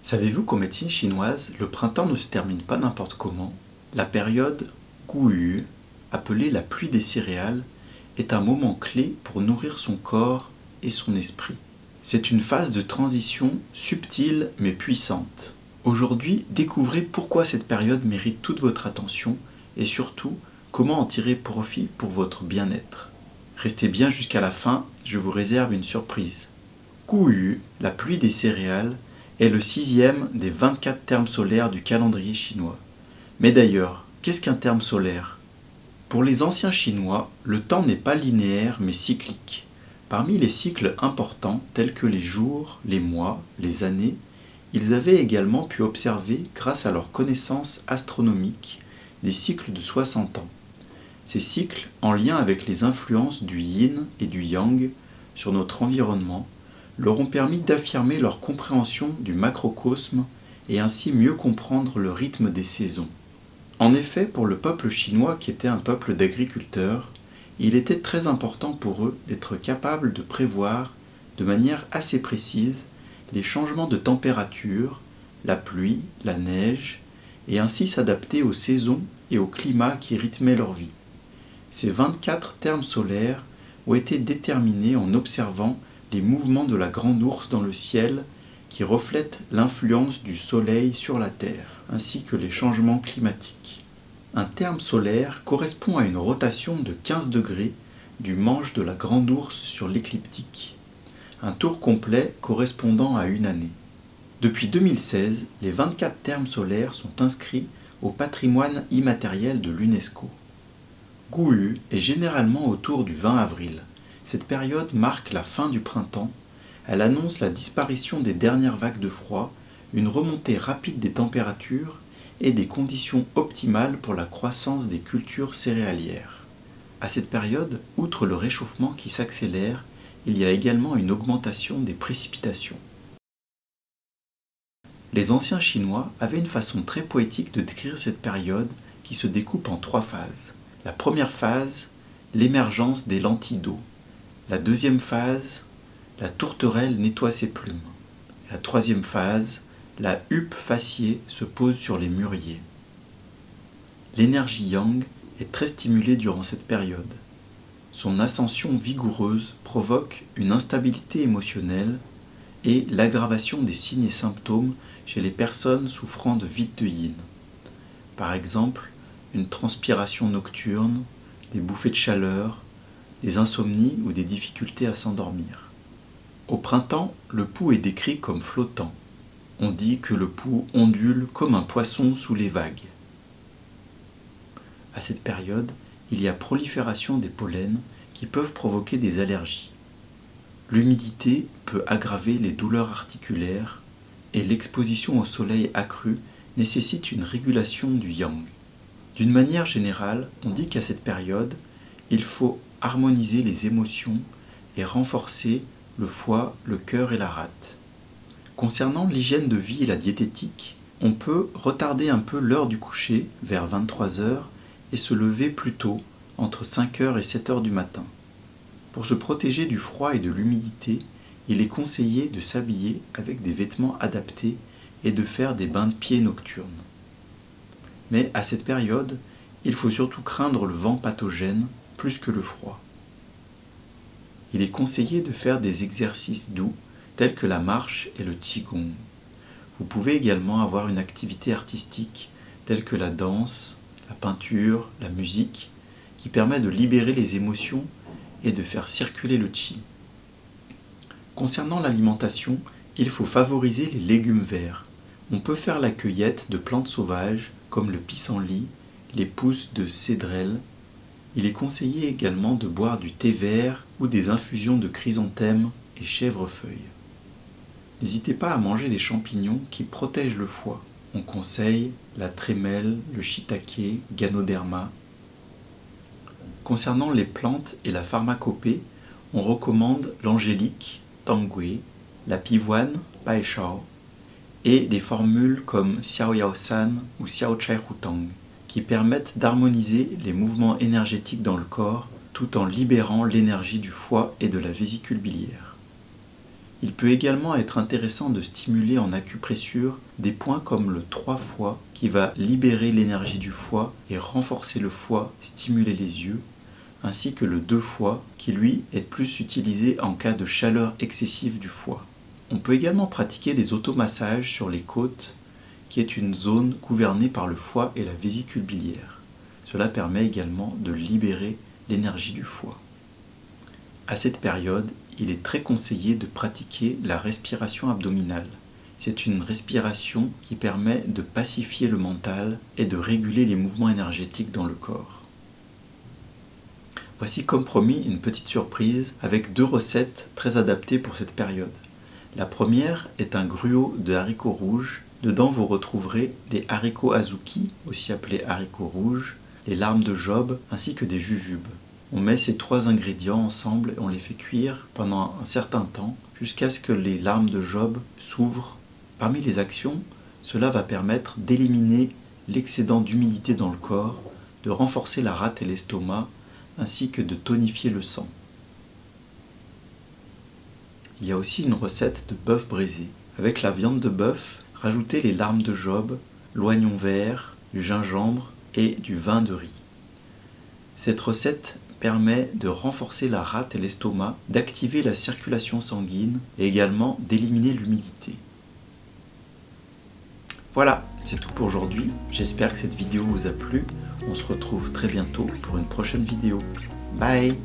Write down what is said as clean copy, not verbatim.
Savez-vous qu'en médecine chinoise, le printemps ne se termine pas n'importe comment? La période Guyu, appelée la pluie des céréales, est un moment clé pour nourrir son corps et son esprit. C'est une phase de transition subtile mais puissante. Aujourd'hui, découvrez pourquoi cette période mérite toute votre attention et surtout comment en tirer profit pour votre bien-être. Restez bien jusqu'à la fin, je vous réserve une surprise. Guyu, la pluie des céréales, est le 6e des 24 termes solaires du calendrier chinois. Mais d'ailleurs, qu'est-ce qu'un terme solaire? Pour les anciens Chinois, le temps n'est pas linéaire mais cyclique. Parmi les cycles importants tels que les jours, les mois, les années, ils avaient également pu observer, grâce à leurs connaissances astronomiques, des cycles de 60 ans. Ces cycles, en lien avec les influences du yin et du yang sur notre environnement, leur ont permis d'affirmer leur compréhension du macrocosme et ainsi mieux comprendre le rythme des saisons. En effet, pour le peuple chinois qui était un peuple d'agriculteurs, il était très important pour eux d'être capables de prévoir de manière assez précise les changements de température, la pluie, la neige, et ainsi s'adapter aux saisons et au climat qui rythmaient leur vie. Ces 24 termes solaires ont été déterminés en observant les mouvements de la grande ourse dans le ciel qui reflètent l'influence du soleil sur la Terre, ainsi que les changements climatiques. Un terme solaire correspond à une rotation de 15 degrés du manche de la grande ourse sur l'écliptique, un tour complet correspondant à une année. Depuis 2016, les 24 termes solaires sont inscrits au patrimoine immatériel de l'UNESCO. Guyu est généralement autour du 20 avril. Cette période marque la fin du printemps, elle annonce la disparition des dernières vagues de froid, une remontée rapide des températures et des conditions optimales pour la croissance des cultures céréalières. À cette période, outre le réchauffement qui s'accélère, il y a également une augmentation des précipitations. Les anciens Chinois avaient une façon très poétique de décrire cette période qui se découpe en 3 phases. La première phase, l'émergence des lentilles d'eau. La deuxième phase, la tourterelle nettoie ses plumes. La troisième phase, la huppe faciée se pose sur les mûriers. L'énergie yang est très stimulée durant cette période. Son ascension vigoureuse provoque une instabilité émotionnelle et l'aggravation des signes et symptômes chez les personnes souffrant de vide de yin. Par exemple, une transpiration nocturne, des bouffées de chaleur, des insomnies ou des difficultés à s'endormir. Au printemps, le pouls est décrit comme flottant. On dit que le pouls ondule comme un poisson sous les vagues. À cette période, il y a prolifération des pollens qui peuvent provoquer des allergies. L'humidité peut aggraver les douleurs articulaires et l'exposition au soleil accru nécessite une régulation du yang. D'une manière générale, on dit qu'à cette période, il faut harmoniser les émotions et renforcer le foie, le cœur et la rate. Concernant l'hygiène de vie et la diététique, on peut retarder un peu l'heure du coucher vers 23 h et se lever plus tôt, entre 5 h et 7 h du matin. Pour se protéger du froid et de l'humidité, il est conseillé de s'habiller avec des vêtements adaptés et de faire des bains de pieds nocturnes. Mais à cette période, il faut surtout craindre le vent pathogène plus que le froid. Il est conseillé de faire des exercices doux tels que la marche et le qigong. Vous pouvez également avoir une activité artistique telle que la danse, la peinture, la musique, qui permet de libérer les émotions et de faire circuler le qi. Concernant l'alimentation, il faut favoriser les légumes verts. On peut faire la cueillette de plantes sauvages comme le pissenlit, les pousses de cédrelle. Il est conseillé également de boire du thé vert ou des infusions de chrysanthème et chèvrefeuille. N'hésitez pas à manger des champignons qui protègent le foie. On conseille la trémelle, le shiitake, ganoderma. Concernant les plantes et la pharmacopée, on recommande l'angélique, tangui, la pivoine, paishao, et des formules comme Xiao Yao San ou Xiao Chai Hutang, qui permettent d'harmoniser les mouvements énergétiques dans le corps tout en libérant l'énergie du foie et de la vésicule biliaire. Il peut également être intéressant de stimuler en acupressure des points comme le 3 fois qui va libérer l'énergie du foie et renforcer le foie, stimuler les yeux, ainsi que le 2 fois qui lui est plus utilisé en cas de chaleur excessive du foie. On peut également pratiquer des automassages sur les côtes qui est une zone gouvernée par le foie et la vésicule biliaire. Cela permet également de libérer l'énergie du foie. À cette période, il est très conseillé de pratiquer la respiration abdominale. C'est une respiration qui permet de pacifier le mental et de réguler les mouvements énergétiques dans le corps. Voici comme promis une petite surprise avec 2 recettes très adaptées pour cette période. La première est un gruau de haricots rouges. Dedans vous retrouverez des haricots azuki, aussi appelés haricots rouges, les larmes de Job ainsi que des jujubes. On met ces 3 ingrédients ensemble et on les fait cuire pendant un certain temps jusqu'à ce que les larmes de Job s'ouvrent. Parmi les actions, cela va permettre d'éliminer l'excédent d'humidité dans le corps, de renforcer la rate et l'estomac, ainsi que de tonifier le sang. Il y a aussi une recette de bœuf braisé. Avec la viande de bœuf, rajoutez les larmes de Job, l'oignon vert, du gingembre et du vin de riz. Cette recette permet de renforcer la rate et l'estomac, d'activer la circulation sanguine et également d'éliminer l'humidité. Voilà, c'est tout pour aujourd'hui. J'espère que cette vidéo vous a plu. On se retrouve très bientôt pour une prochaine vidéo. Bye!